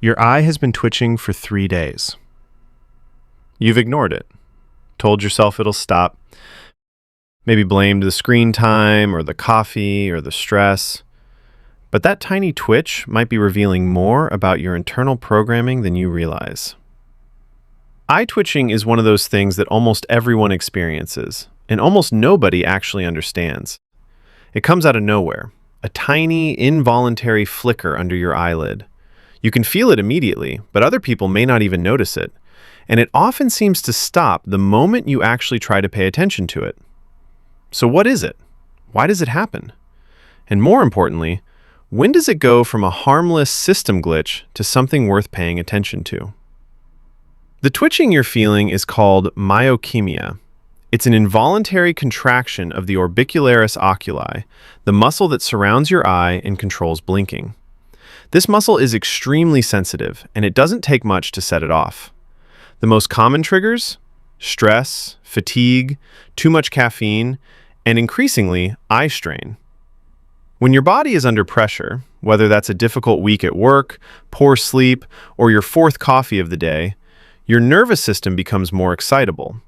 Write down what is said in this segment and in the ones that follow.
Your eye has been twitching for 3 days. You've ignored it, told yourself it'll stop, maybe blamed the screen time or the coffee or the stress. But that tiny twitch might be revealing more about your internal programming than you realize. Eye twitching is one of those things that almost everyone experiences, and almost nobody actually understands. It comes out of nowhere, a tiny, involuntary flicker under your eyelid. You can feel it immediately, but other people may not even notice it, and it often seems to stop the moment you actually try to pay attention to it. So what is it? Why does it happen? And more importantly, when does it go from a harmless system glitch to something worth paying attention to? The twitching you're feeling is called myokymia. It's an involuntary contraction of the orbicularis oculi, the muscle that surrounds your eye and controls blinking. This muscle is extremely sensitive, and it doesn't take much to set it off. The most common triggers? Stress, fatigue, too much caffeine, and increasingly, eye strain. When your body is under pressure, whether that's a difficult week at work, poor sleep, or your fourth coffee of the day, your nervous system becomes more excitable.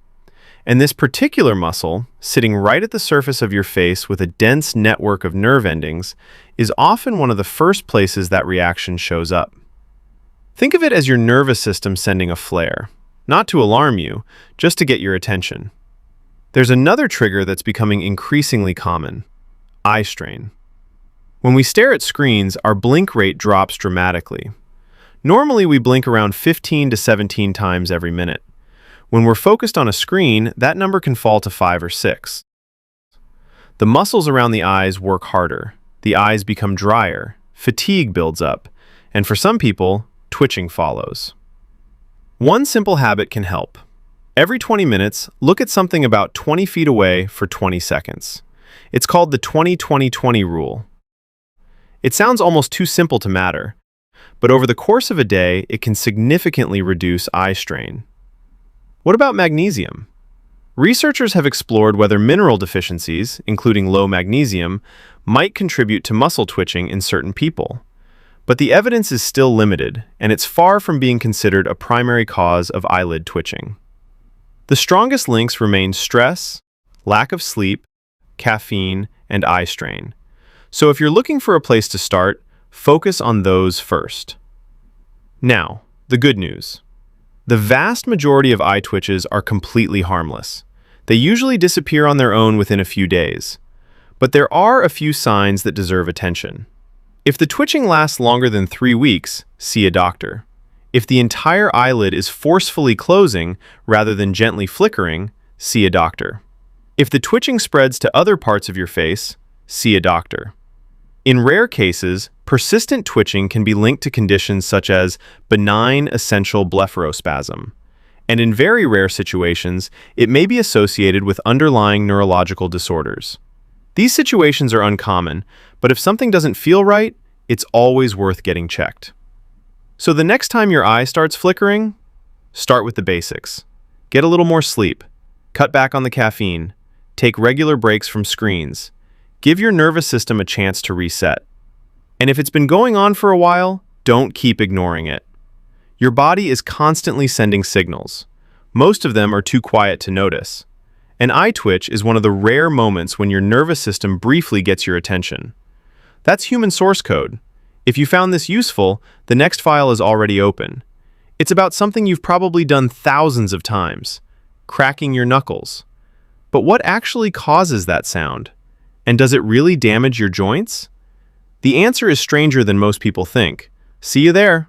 And this particular muscle, sitting right at the surface of your face with a dense network of nerve endings, is often one of the first places that reaction shows up. Think of it as your nervous system sending a flare, not to alarm you, just to get your attention. There's another trigger that's becoming increasingly common: eye strain. When we stare at screens, our blink rate drops dramatically. Normally, we blink around 15 to 17 times every minute. When we're focused on a screen, that number can fall to 5 or 6. The muscles around the eyes work harder. The eyes become drier, fatigue builds up, and for some people, twitching follows. One simple habit can help. Every 20 minutes, look at something about 20 feet away for 20 seconds. It's called the 20-20-20 rule. It sounds almost too simple to matter, but over the course of a day, it can significantly reduce eye strain. What about magnesium? Researchers have explored whether mineral deficiencies, including low magnesium, might contribute to muscle twitching in certain people. But the evidence is still limited, and it's far from being considered a primary cause of eyelid twitching. The strongest links remain stress, lack of sleep, caffeine, and eye strain. So if you're looking for a place to start, focus on those first. Now, the good news. The vast majority of eye twitches are completely harmless. They usually disappear on their own within a few days. But there are a few signs that deserve attention. If the twitching lasts longer than 3 weeks, see a doctor. If the entire eyelid is forcefully closing rather than gently flickering, see a doctor. If the twitching spreads to other parts of your face, see a doctor. In rare cases, persistent twitching can be linked to conditions such as benign essential blepharospasm, and in very rare situations, it may be associated with underlying neurological disorders. These situations are uncommon, but if something doesn't feel right, it's always worth getting checked. So the next time your eye starts flickering, start with the basics. Get a little more sleep, cut back on the caffeine, take regular breaks from screens. Give your nervous system a chance to reset. And if it's been going on for a while, don't keep ignoring it. Your body is constantly sending signals. Most of them are too quiet to notice. An eye twitch is one of the rare moments when your nervous system briefly gets your attention. That's human source code. If you found this useful, the next file is already open. It's about something you've probably done thousands of times: cracking your knuckles. But what actually causes that sound? And does it really damage your joints? The answer is stranger than most people think. See you there.